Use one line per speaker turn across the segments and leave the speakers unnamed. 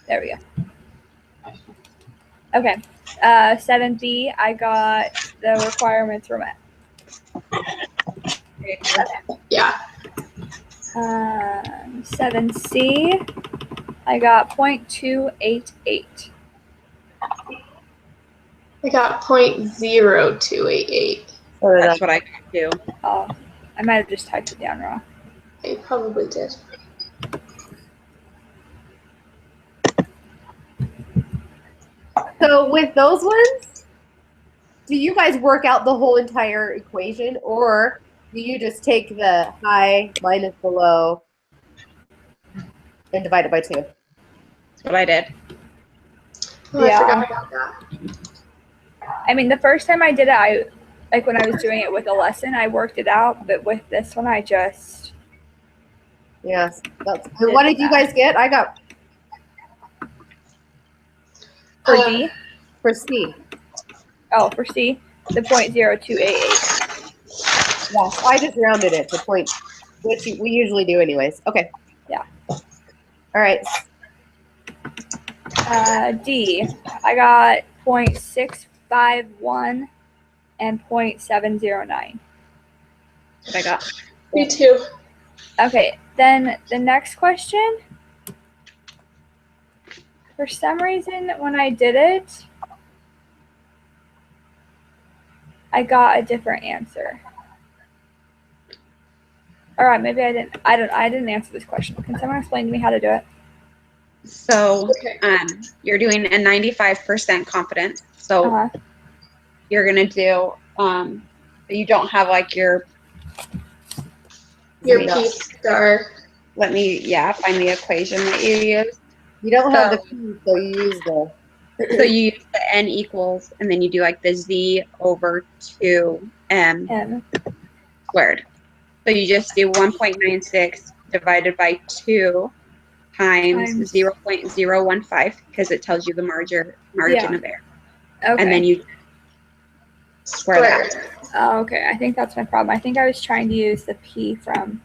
There we go. Okay. 7B, I got the requirements were met.
Yeah.
7C, I got 0.288.
I got 0.0288.
That's what I got too.
Oh, I might have just typed it down wrong.
I probably did.
So with those ones, do you guys work out the whole entire equation, or do you just take the high minus the low and divide it by 2?
That's what I did.
Oh,
Yeah.
I forgot about that.
I mean, the first time I did it, like when I was doing it with a lesson, I worked it out, but with this one, I just.
Yes. What did you guys get? I got
For D?
for C.
Oh, for C, the 0.0288.
Yes, I just rounded it to point, which we usually do anyways. Okay.
Yeah.
All right.
D, I got 0.651 and 0.709.
What I got.
Me too.
Okay, then the next question. For some reason, when I did it, I got a different answer. All right, maybe I didn't. I didn't answer this question. Can someone explain to me how to do it?
So
Okay.
you're doing a 95% confidence. So you're gonna do you don't have like your
P star.
let me find the equation that you use.
You don't have the P, so you use the.
So you use the n equals, and then you do like the z over 2m squared. So you just do 1.96 divided by 2 times 0.015 because it tells you the margin of error.
Okay.
And then you square that.
Oh, okay. I think that's my problem. I think I was trying to use the P from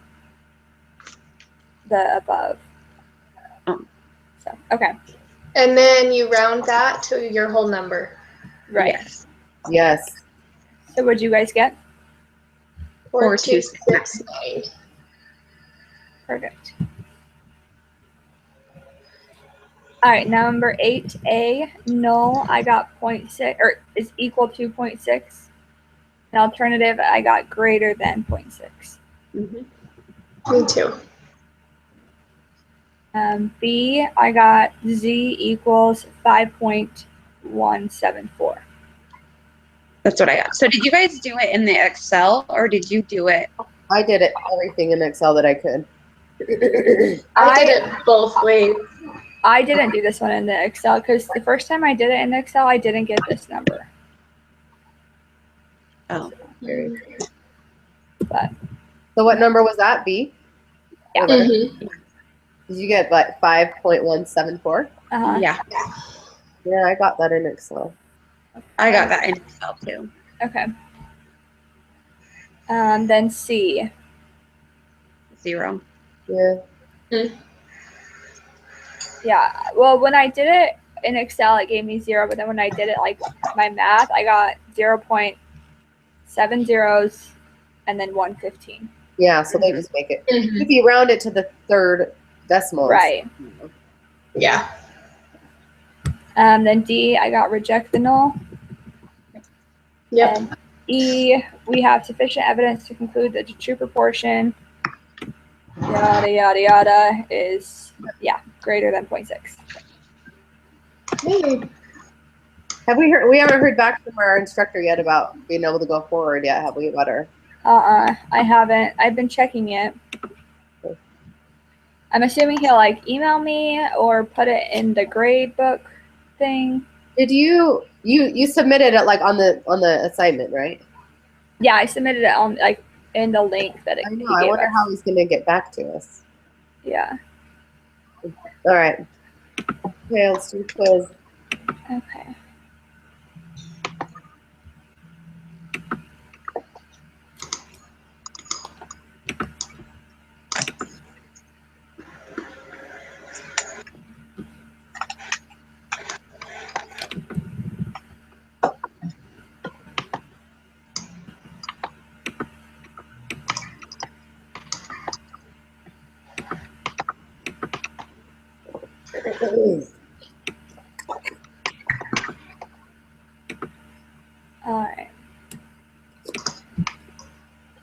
the above.
Oh.
So, okay.
And then you round that to your whole number.
Right.
Yes.
So what'd you guys get?
4269.
Perfect. All right, number 8A, null, I got 0.6, or is equal to 0.6. An alternative, I got greater than 0.6.
Me too.
B, I got Z equals 5.174.
That's what I got. So did you guys do it in the Excel or did you do it?
I did everything in Excel that I could.
I did it both ways.
I didn't do this one in the Excel because the first time I did it in Excel, I didn't get this number.
Oh.
But.
So what number was that, B?
Yeah.
Did you get like 5.174?
Yeah.
Yeah, I got that in Excel.
I got that in Excel too.
Okay. Then C.
0.
Yeah.
Yeah. Well, when I did it in Excel, it gave me 0, but then when I did it like my math, I got 0.7 zeros and then 115.
Yeah, so they just make it. If you round it to the third decimal.
Right.
Yeah.
Then D, I got reject the null.
Yep.
And E, we have sufficient evidence to conclude that the true proportion, yada, yada, yada, is, greater than 0.6.
Have we heard? We haven't heard back from our instructor yet about being able to go forward yet, have we, about her?
I haven't. I've been checking it. I'm assuming he'll like email me or put it in the grade book thing.
Did you submitted it like on the assignment, right?
Yeah, I submitted it on like in the link that
I know. I wonder how he's gonna get back to us.
Yeah.
All right. Okay, let's do quiz.
Okay. All right.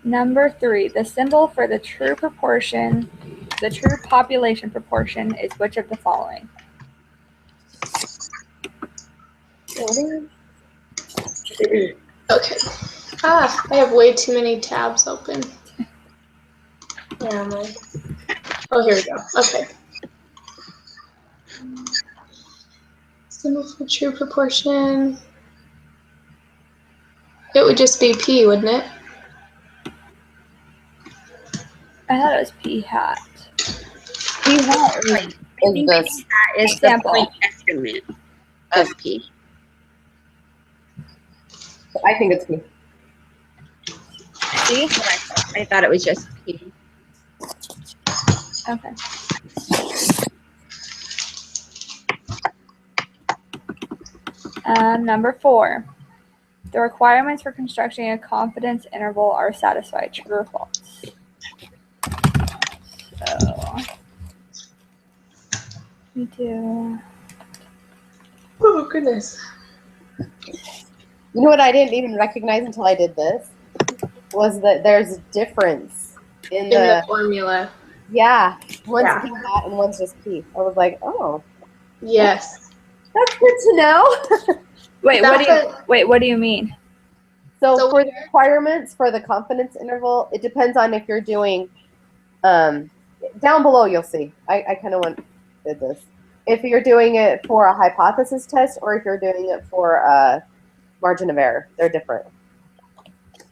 Number 3, the symbol for the true population proportion is which of the following?
Okay. I have way too many tabs open. Where am I? Oh, here we go. Okay. Symbol for true proportion. It would just be P, wouldn't it?
I thought it was p hat.
P hat
I
is
think
this.
that is the
Sample.
point estimate of P.
I think it's P.
See?
I thought it was just P.
Okay. Number 4, the requirements for constructing a confidence interval are satisfied. True or false? So we do.
Oh, goodness.
You know what I didn't even recognize until I did this? Was that there's a difference in
In the formula.
yeah, one's
Yeah.
P hat and one's just P. I was like, oh,
Yes.
that's good to know.
Wait, what do you mean?
So for the requirements for the confidence interval, it depends on if you're doing down below you'll see. I kind of did this. If you're doing it for a hypothesis test or if you're doing it for a margin of error, they're different.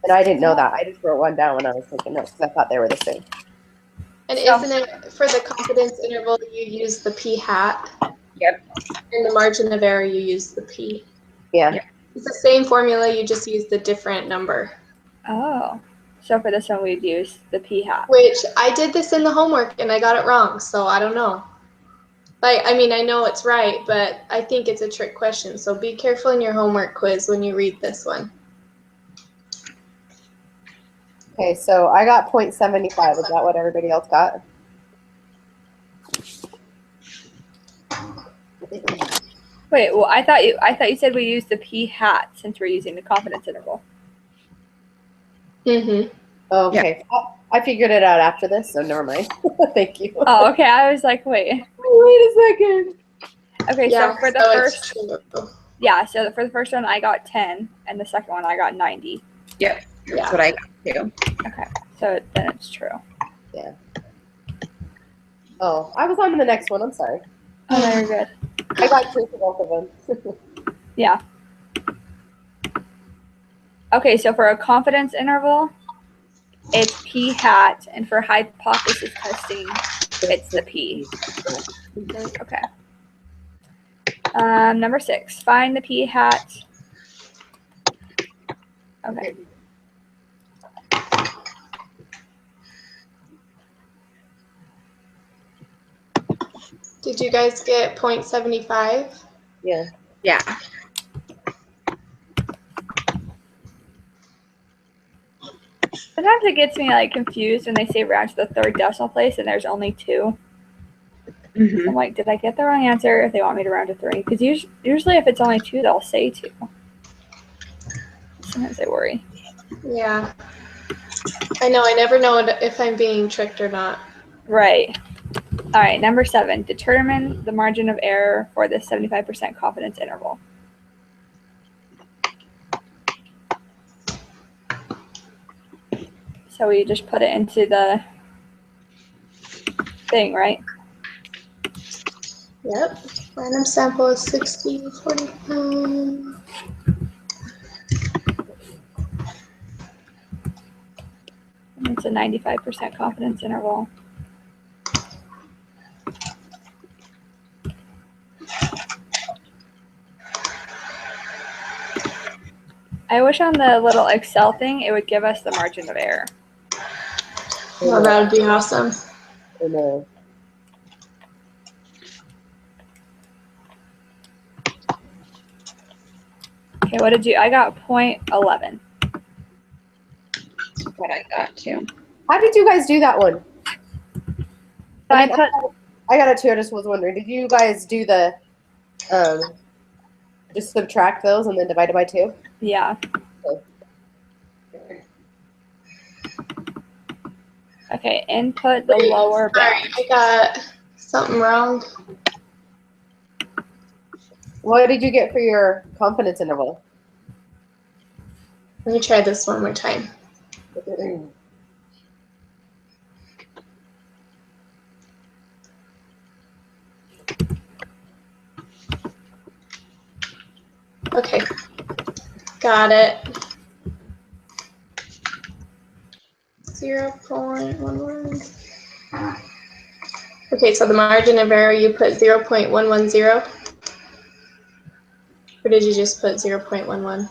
And I didn't know that. I just wrote one down when I was taking notes because I thought they were the same.
And isn't it for the confidence interval you use the P hat?
Yep.
In the margin of error you use the P.
Yeah.
Yep.
It's the same formula, you just use the different number.
Oh, so for this one we'd use the p hat.
Which I did this in the homework and I got it wrong, so I don't know. Like, I mean, I know it's right, but I think it's a trick question. So be careful in your homework quiz when you read this one.
Okay, so I got 0.75. Is that what everybody else got?
Wait, well, I thought you said we used the p hat since we're using the confidence interval.
Mm-hmm.
Oh, okay. I figured it out after this, so never mind. Thank you.
Oh, okay. I was like, wait.
Wait a second.
Okay,
Yeah,
so for the
it's
first,
true.
so for the first one I got 10, and the second one I got 90.
Yep. That's what I got too.
Okay, so then it's true.
Yeah. Oh, I was on to the next one. I'm sorry.
Oh, no, you're good.
I got two for both of them.
Yeah. Okay, so for a confidence interval, it's p hat, and for hypothesis testing, it's the p. Okay. Number 6, find the p hat. Okay.
Did you guys get 0.75?
Yeah.
Yeah.
Sometimes it gets me like confused when they say round to the third decimal place and there's only 2.
Mm-hmm.
I'm like, did I get the wrong answer if they want me to round to 3? Because usually if it's only 2, they'll say 2. Sometimes I worry.
Yeah. I know, I never know if I'm being tricked or not.
Right. All right, number 7, determine the margin of error for the 75% confidence interval. So we just put it into the thing, right?
Yep. Random sample is 60, 45.
And it's a 95% confidence interval. I wish on the little Excel thing it would give us the margin of error.
Well, that would be awesome.
I know.
Okay, what did you? I got 0.11.
What I got too.
How did you guys do that one?
So I put
I got it too. I just was wondering, did you guys do the just subtract those and then divide it by 2?
Yeah. Okay, input the lower
Sorry,
bound.
I got something wrong.
What did you get for your confidence interval?
Let me try this one more time. Okay, got it. 0.11. Okay, so the margin of error, you put 0.110? Or did you just put 0.11?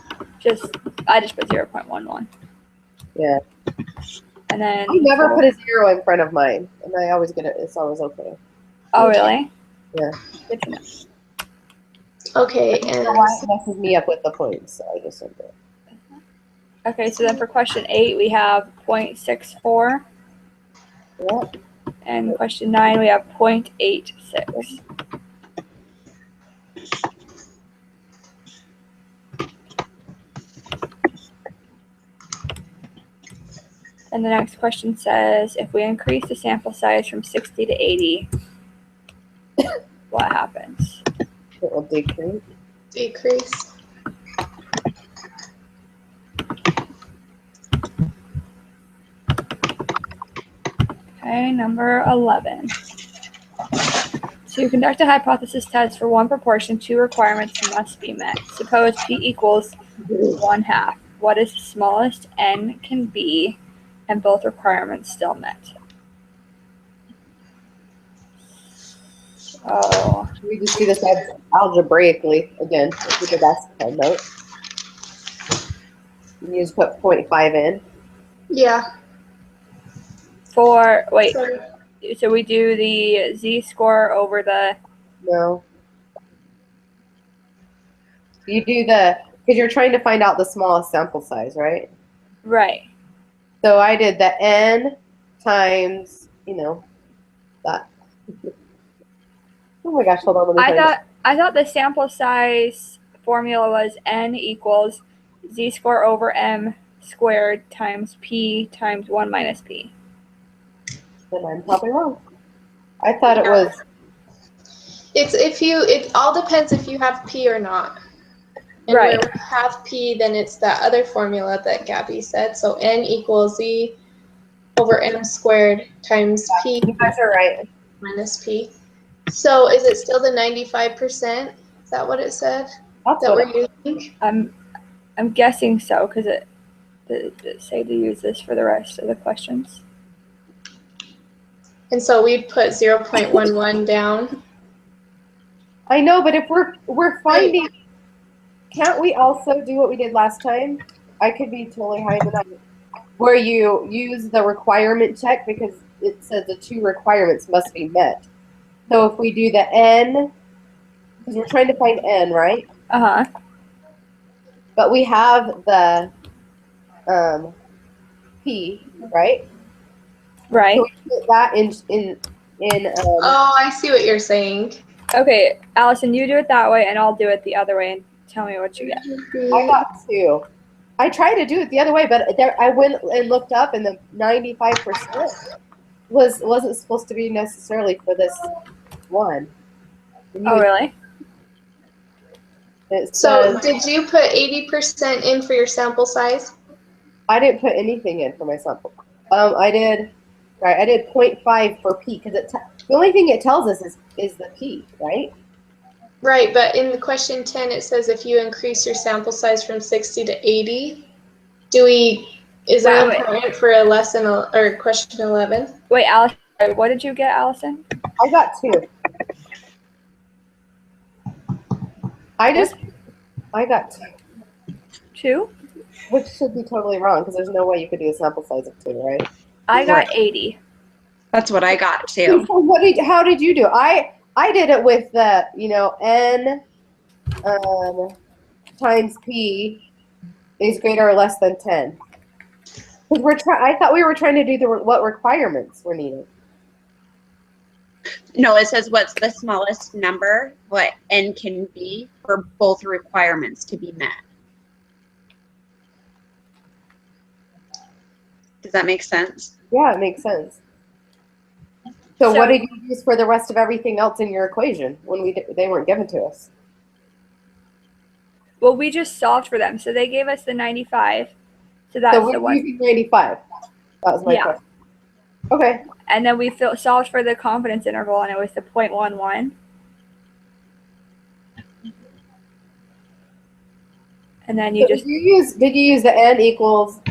I just put 0.11.
Yeah.
And then
I never put a 0 in front of mine, and I always get it. It's always okay.
Oh, really?
Yeah.
Good to know.
Okay,
So
and
why it messes me up with the points, so I just said that.
Okay, so then for question 8, we have 0.64.
Yep.
And question 9, we have 0.86. And the next question says, if we increase the sample size from 60 to 80, what happens?
It will decrease.
decrease.
Okay, number 11. To conduct a hypothesis test for one proportion, 2 requirements must be met. Suppose P equals 1/2. What is the smallest n can be and both requirements still met? Oh,
We just do this algebraically again. With the best pen note. You just put 0.5 in.
Yeah.
wait,
Sorry.
so we do the z-score over the,
No. You do because you're trying to find out the smallest sample size, right?
right.
So I did the n times, that. Oh my gosh, hold on, let me find
I thought the sample size formula was n equals z-score over m squared times p times 1 minus p.
Then I'm probably wrong. I thought it was.
It all depends if you have P or not. And
Right.
where we have P, then it's that other formula that Gabby said. So N equals Z over M squared times P
You guys are right.
minus P. So is it still the 95%? Is that what it said?
That's
That
what
we're using?
I'm guessing so, because it say to use this for the rest of the questions.
And so we'd put 0.11 down.
I know, but if we're finding, can't we also do what we did last time? I could be totally high, but not. Where you use the requirement check because it says the 2 requirements must be met. So if we do the n, because we're trying to find n, right?
Uh-huh.
But we have the p, right?
Right.
So we put that in.
Oh, I see what you're saying.
Okay, Allison, you do it that way, and I'll do it the other way, and tell me what you get.
I got 2. I tried to do it the other way, but I went and looked up, and the 95% wasn't supposed to be necessarily for this one.
Oh, really?
So did you put 80% in for your sample size?
I didn't put anything in for my sample. I did 0.5 for P because the only thing it tells us is the P, right?
Right, but in the question 10, it says if you increase your sample size from 60 to 80, is that important for a lesson or question 11?
Wait, Allison, what did you get, Allison?
I got 2. I got 2.
2?
Which should be totally wrong because there's no way you could do a sample size of 2, right?
I got 80.
That's what I got too.
So how did you do? I did it with the n times p is greater or less than 10. Because I thought we were trying to do what requirements were needed.
No, it says what's the smallest number, what n can be for both requirements to be met. Does that make sense?
Yeah, it makes sense. So what did you use for the rest of everything else in your equation when they weren't given to us?
Well, we just solved for them. So they gave us the 95. So that's
So
the
we're
one.
using 95. That was my question. Okay.
And then we solved for the confidence interval, and it was the 0.11. And then you
so
just
did you use the n equals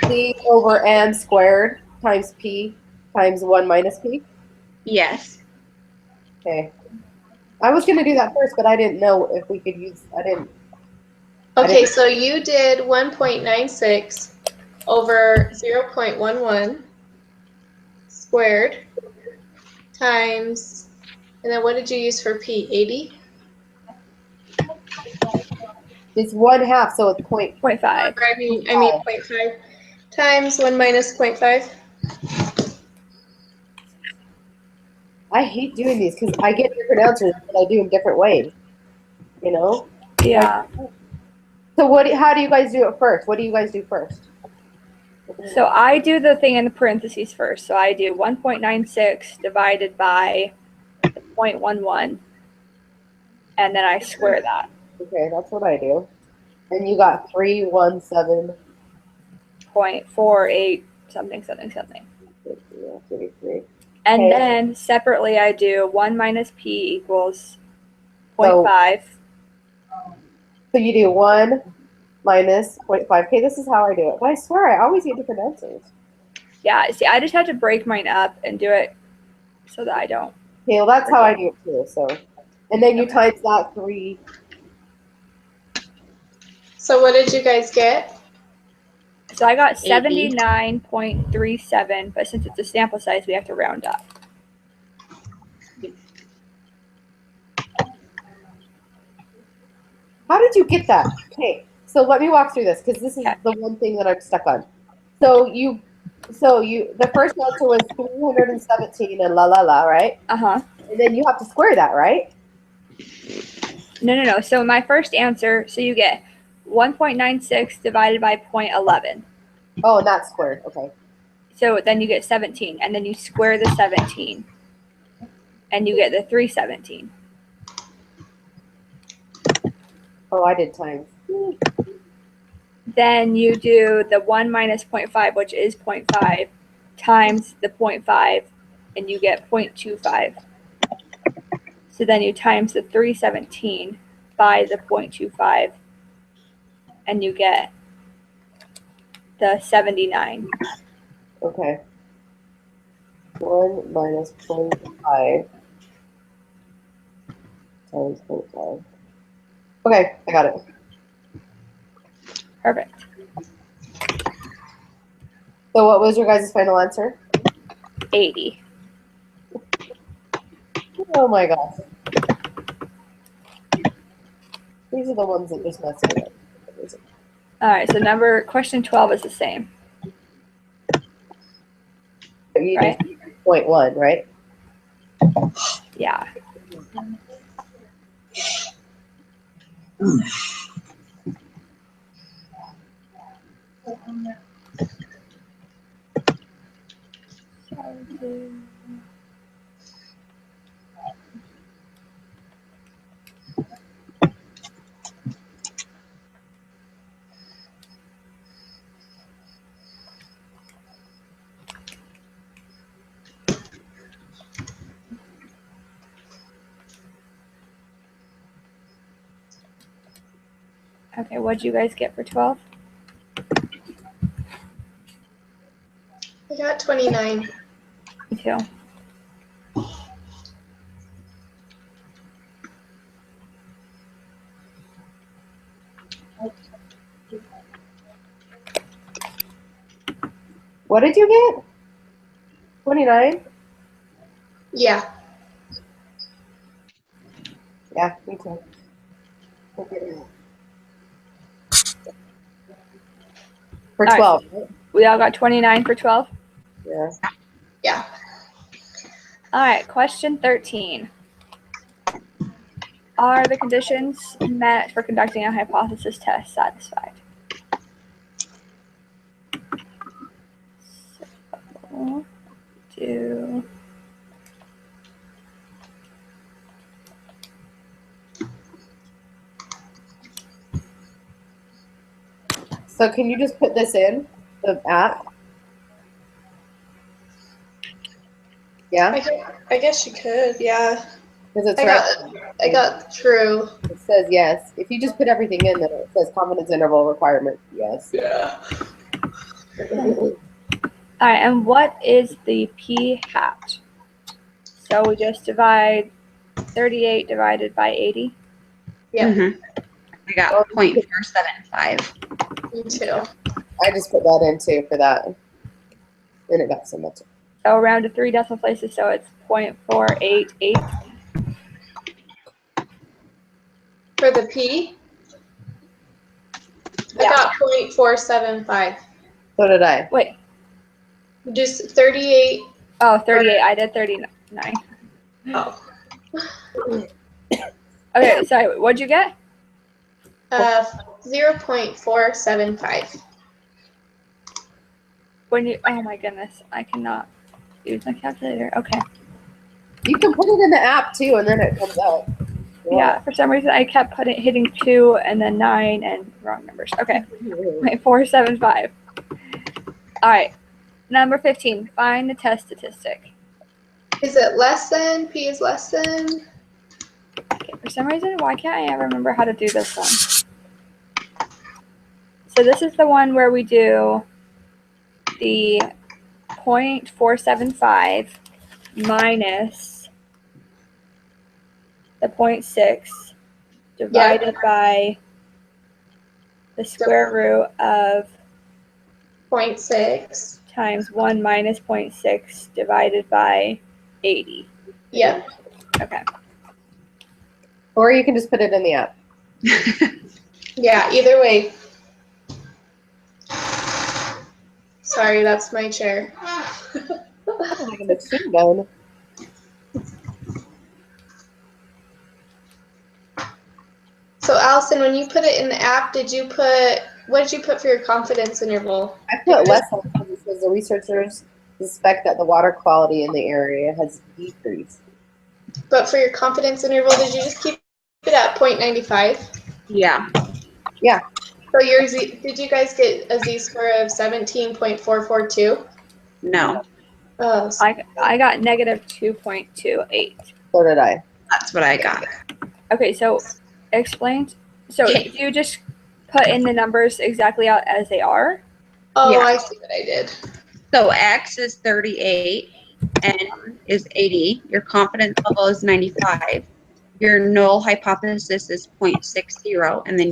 c over n squared times p times 1 minus p?
Yes.
Okay. I was going to do that first, but I didn't know if we could use,
Okay, so you did 1.96 over 0.11 squared times, and then what did you use for p? 80?
It's 1/2, so it's 0.5.
0.5.
I mean 0.5 times 1 minus 0.5.
I hate doing these because I get different answers, but I do them different ways. You know?
Yeah.
So how do you guys do it first? What do you guys do first?
So I do the thing in the parentheses first. So I do 1.96 divided by 0.11, and then I square that.
Okay, that's what I do. And you got 317.
0.48 something something something.
33.
And
Okay.
then separately I do 1 minus p equals 0.5.
So you do 1 minus 0.5. Okay, this is how I do it. But I swear I always get different answers.
Yeah, see, I just have to break mine up and do it so that I don't.
Okay, well that's how I do it too. So, and then you times that 3.
So what did you guys get?
So I got 79.37, but since it's a sample size, we have to round up.
How did you get that? Okay, so let me walk through this because this is the one thing that I'm stuck on. So the first answer was 317 and right?
Uh-huh.
And then you have to square that, right?
No. So my first answer, so you get 1.96 divided by 0.11.
Oh, and that's squared. Okay.
So then you get 17, and then you square the 17, and you get the 317.
Oh, I did times.
Then you do the 1 minus 0.5, which is 0.5, times the 0.5, and you get 0.25. So then you times the 317 by the 0.25, and you get the 79.
Okay. 1 minus 0.5 times 0.5. Okay, I got it.
Perfect.
So what was your guys' final answer?
80.
Oh my gosh. These are the ones that just mess me up.
All right, so question 12 is the same.
You
right?
did 0.1, right?
Yeah. Okay, what did you guys get for 12?
I got 29.
Me too.
What did you get? 29?
Yeah.
Yeah, me too. For 12.
Right, so we all got 29 for 12?
Yeah.
Yeah.
All right, question 13. Are the conditions met for conducting a hypothesis test satisfied? So, do
So can you just put this in the app? Yeah,
I guess you could, yeah.
because it's
I
right.
got true.
It says yes. If you just put everything in there, it says confidence interval requirement. Yes.
Yeah.
all right, and what is the p-hat? So we just divide 38 divided by 80.
Yeah,
I got 0.475.
me too.
I just put that in too for that. And it got so much.
So around to 3 decimal places, so it's 0.488.
For the P, I
Yeah.
got 0.475.
So did I.
Wait,
Just 38.
oh, 38. I did 39.
Oh.
Okay, sorry, what'd you get?
0.475.
When you, oh my goodness, I cannot use my calculator. Okay.
You can put it in the app too, and then it comes out.
Yeah, for some reason I kept hitting 2 and then 9 and wrong numbers. Okay, wait, 475. All right, number 15. Find the test statistic.
Is it less than? P is less than?
Okay, for some reason, why can't I ever remember how to do this one? So this is the one where we do the 0.475 minus the 0.6 divided by the square root of
0.6.
times 1 minus 0.6 divided by 80.
Yep.
Okay.
Or you can just put it in the app.
Yeah, either way. Sorry, that's my chair.
Like a machine gun.
So Allison, when you put it in the app, what did you put for your confidence interval?
I put less on it because it says the researchers suspect that the water quality in the area has decreased.
But for your confidence interval, did you just keep it at 0.95?
Yeah.
Yeah.
So did you guys get a z-score of 17.442?
No,
Oh,
I got negative 2.28.
So did I.
that's what I got.
Okay, so explain. So
Okay.
you just put in the numbers exactly out as they are?
oh,
Yeah.
I see what I did.
So X is 38, N is 80, your confidence level is 95, your null hypothesis is 0.60, and then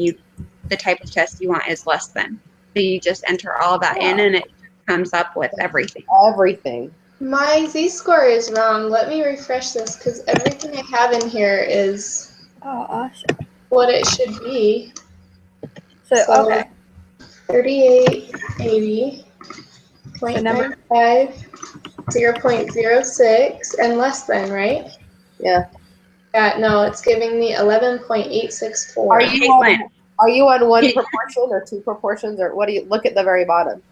the type of test you want is less than. So you just enter all that in and it comes up with everything.
Everything.
My z-score is wrong. Let me refresh this because everything I have in here is
Oh, awesome.
what it should be.
So, okay.
38, 80,
So number
0.95, 0.06, and less than, right?
Yeah.
Yeah, no, it's giving me 11.864.
Are you on,
Caitlin.
are you on one proportion or two proportions, or what do you look at the very bottom?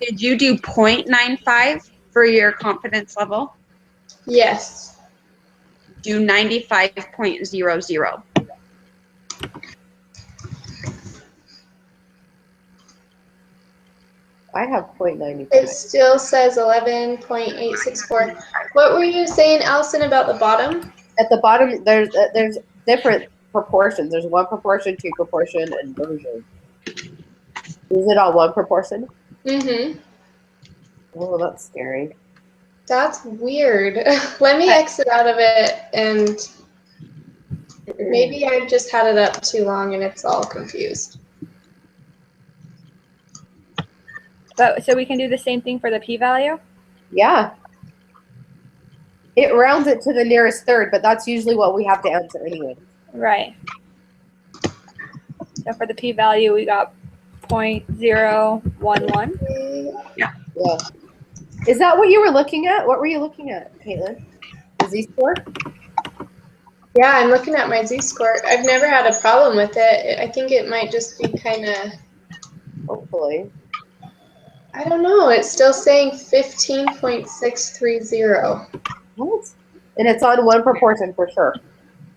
Did you do 0.95 for your confidence level?
Yes.
Do 95.00.
I have 0.95.
It still says 11.864. What were you saying, Allison, about the bottom?
At the bottom, there's different proportions. There's one proportion, two proportion, and version. Is it all one proportion?
Mm-hmm.
Oh, that's scary.
That's weird. Let me exit out of it, and maybe I just had it up too long and it's all confused.
But so we can do the same thing for the p-value?
Yeah. It rounds it to the nearest third, but that's usually what we have to answer anyway.
Right. So for the p-value, we got 0.011.
Yeah. Is that what you were looking at? What were you looking at, Caitlin? The z-score?
Yeah, I'm looking at my z-score. I've never had a problem with it. I think it might just be kind of,
Hopefully.
I don't know. It's still saying 15.630.
What? And it's on one proportion for sure.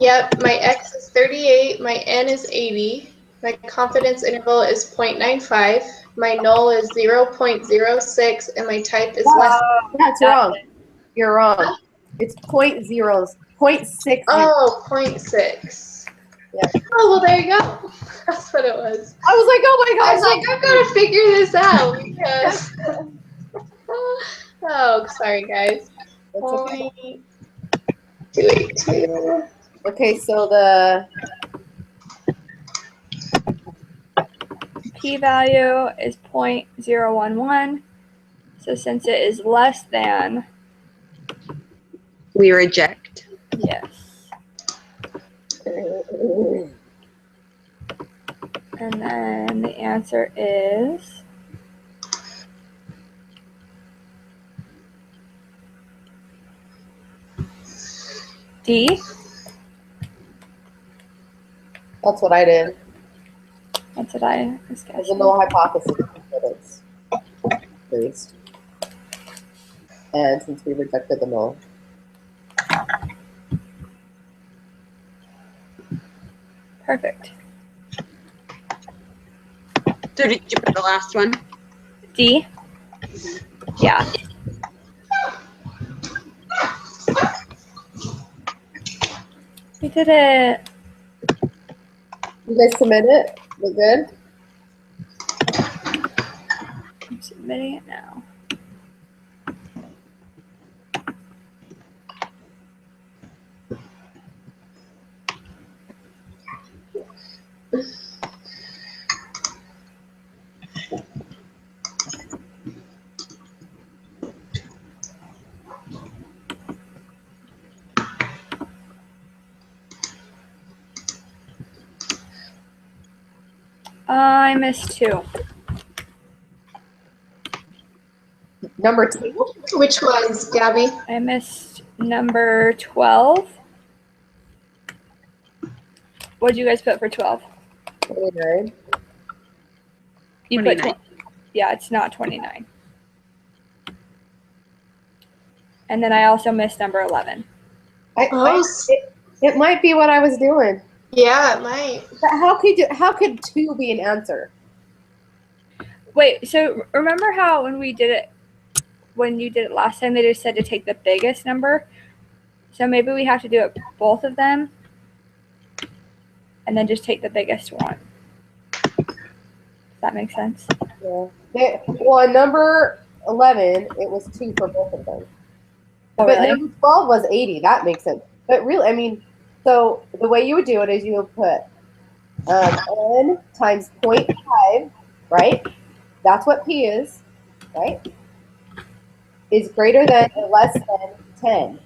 Yep, my x is 38, my n is 80, my confidence interval is 0.95, my null is 0.06, and my type is less.
That's wrong. You're wrong. It's 0.60.
Oh, 0.6.
Yeah.
Oh, well, there you go. That's what it was.
I was like, oh my
I
gosh.
was like, I've got to figure this out because. Oh, sorry, guys.
That's okay.
0.282.
Okay, so the
P-value is 0.011. So since it is less than,
We reject.
yes. And then the answer is D.
that's what I did.
That's what I was
There's a
guessing.
null hypothesis that it's based. And since we rejected the null.
Perfect.
So did you put the last one?
D. Yeah. We did it.
You guys submit it? Look good?
I'm submitting it now. I missed 2.
Number 2.
Which ones, Gabby?
I missed number 12. What did you guys put for 12?
29.
You
29.
put yeah, it's not 29. And then I also missed number 11.
It might be what I was doing.
Yeah, it might.
But how could 2 be an answer?
Wait, so remember how when you did it last time, they just said to take the biggest number? So maybe we have to do it both of them and then just take the biggest one. Does that make sense?
Yeah. Well, number 11, it was 2 for both of them.
Oh,
But
really?
number 12 was 80. That makes sense. But really, I mean, so the way you would do it is you would put n times 0.5, right? That's what p is, right? Is greater than or less than 10.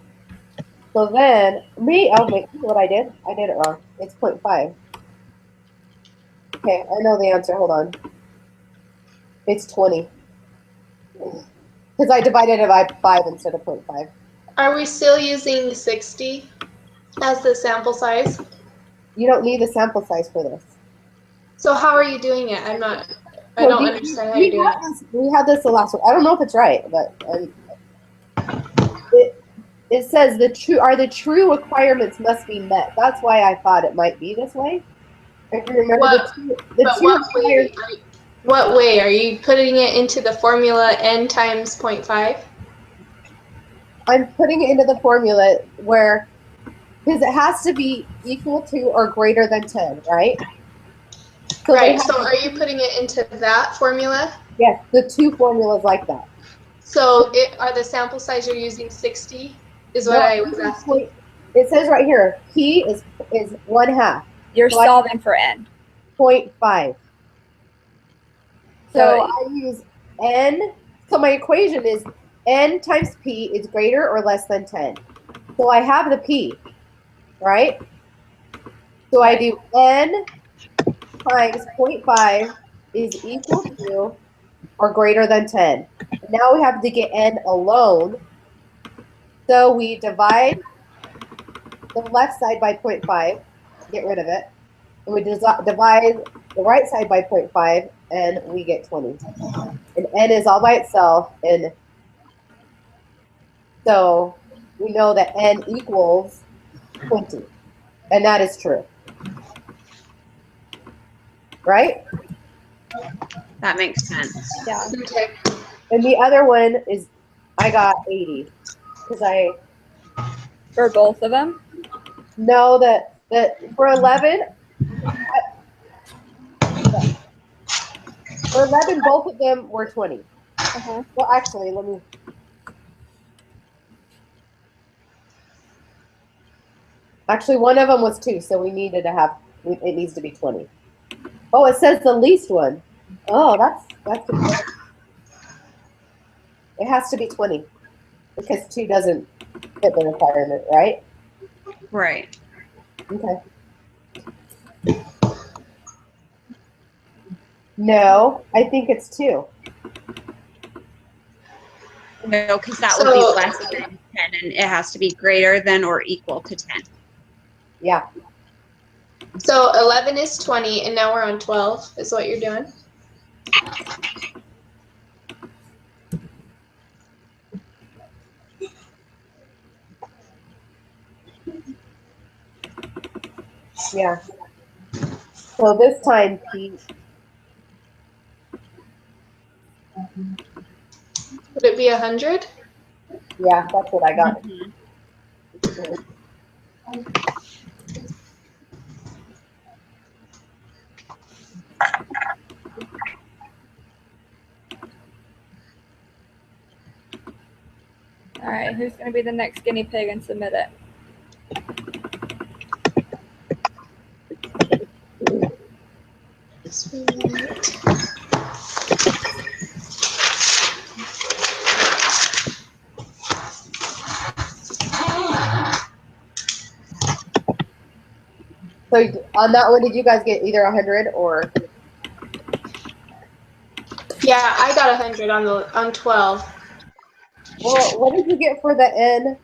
So then, what I did it wrong. It's 0.5. Okay, I know the answer. Hold on. It's 20. Because I divided it by 5 instead of 0.5.
Are we still using 60 as the sample size?
You don't need the sample size for this.
So how are you doing it? I don't understand how you're doing it.
We had this the last one. I don't know if it's right, but it says the true requirements must be met. That's why I thought it might be this way. If you remember
what way? Are you putting it into the formula n times 0.5?
I'm putting it into the formula because it has to be equal to or greater than 10, right? So
right, so are you putting it into that formula?
Yes, the 2 formulas like that.
So are the sample size you're using 60 is what I was asking?
It says right here, p is 1/2.
You're solving for n.
0.5. So I use n. So my equation is n times p is greater or less than 10. So I have the p, right? So I do n times 0.5 is equal to or greater than 10. Now we have to get n alone. So we divide the left side by 0.5, get rid of it. And we divide the right side by 0.5, and we get 20. And n is all by itself, and so we know that n equals 20. And that is true. Right?
That makes sense.
Yeah.
Okay.
And the other one is I got 80. Because I
For both of them?
know that for 11, both of them were 20.
Uh-huh.
Well, actually, let me. Actually, one of them was 2, so we needed to have. It needs to be 20. Oh, it says the least one. Oh, that's important. It has to be 20 because 2 doesn't fit the requirement, right?
Right.
Okay. No, I think it's 2.
No, because that would be less than 10, and it has to be greater than or equal to 10.
Yeah.
So 11 is 20, and now we're on 12, is what you're doing?
Yeah. So this time, Pete.
Would it be 100?
Yeah, that's what I got.
Mhm.
All right, who's going to be the next guinea pig and submit it?
So on that one, did you guys get either 100 or?
Yeah, I got 100 on 12.
Well, what did you get for the N?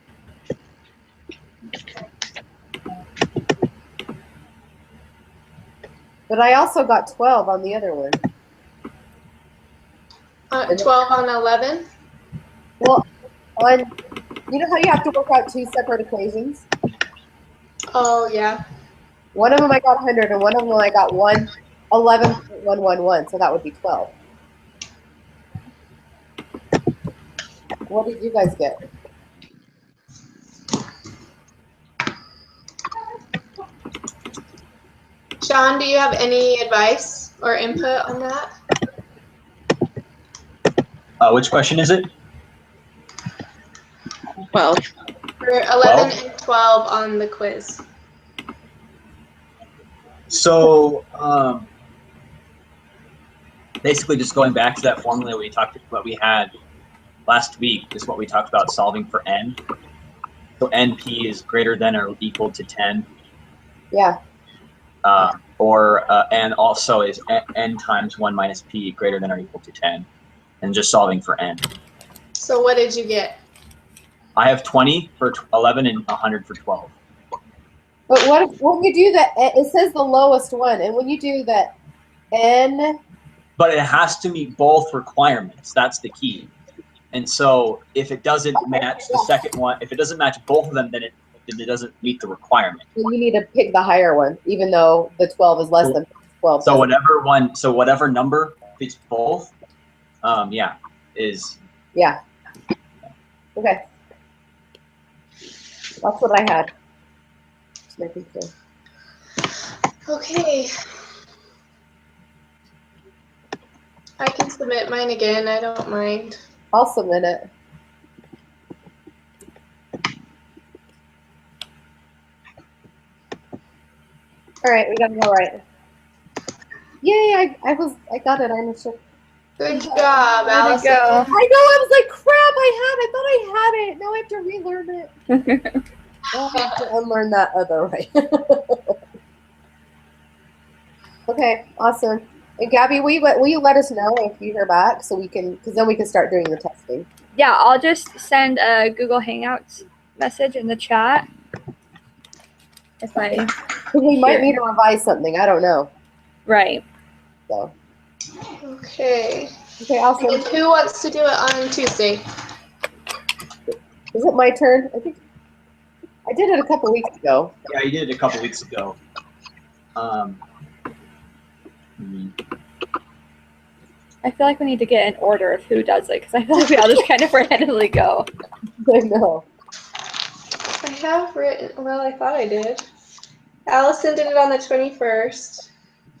But I also got 12 on the other one.
12 on 11?
Well, you know how you have to work out 2 separate equations?
Oh, yeah.
One of them I got 100, and one of them I got 11.111, so that would be 12. What did you guys get?
Sean, do you have any advice or input on that?
Which question is it?
12.
For 11 and 12 on the quiz.
So basically just going back to that formula what we had last week is what we talked about solving for n. So np is greater than or equal to 10.
Yeah.
And also is n times 1 minus p greater than or equal to 10. And just solving for n.
So what did you get?
I have 20 for 11 and 100 for 12.
But when you do that, it says the lowest one, and when you do that N.
But it has to meet both requirements. That's the key. And so if it doesn't match the second one, if it doesn't match both of them, then it doesn't meet the requirement.
You need to pick the higher one, even though the 12 is less than 12.
So whatever number fits both, is.
Yeah. Okay. That's what I had. Just making sure.
Okay. I can submit mine again. I don't mind.
I'll submit it. All right, we got it all right. Yay! I got it. I'm sure.
Good job,
Way to
Allison.
go.
I know. I was like, crap! I thought I had it. Now I have to relearn it. Now I have to unlearn that other way. Okay, awesome. And Gabby, will you let us know if you hear back so we can, because then we can start doing the testing.
Yeah, I'll just send a Google Hangouts message in the chat. If I
We might
Here.
need to revise something. I don't know.
right.
So
Okay.
okay, awesome.
And who wants to do it on Tuesday?
Is it my turn? I think I did it a couple weeks ago.
Yeah, you did it a couple weeks ago.
I feel like we need to get an order of who does it because I feel like we all just kind of randomly go.
I know.
I have written, well, I thought I did. Allison did it on the 21st.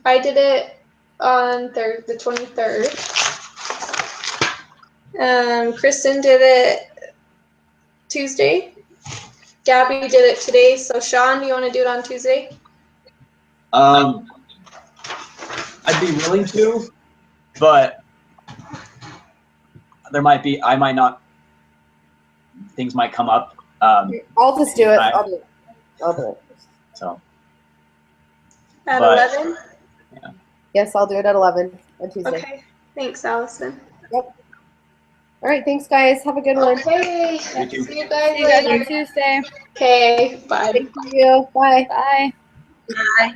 I did it on the 23rd. Kristen did it Tuesday. Gabby did it today. So Sean, do you want to do it on Tuesday?
I'd be willing to, but I might not, things might come up.
I'll just do it. I'll do it. I'll do it.
So.
At
But-
11?
Yes, I'll do it at 11 on Tuesday.
Okay. Thanks, Allison.
All right, thanks guys. Have a good one.
Okay.
You too.
See you guys
See you guys
later.
on Tuesday.
Okay. Bye.
Thank you. Bye.
Bye.
Bye.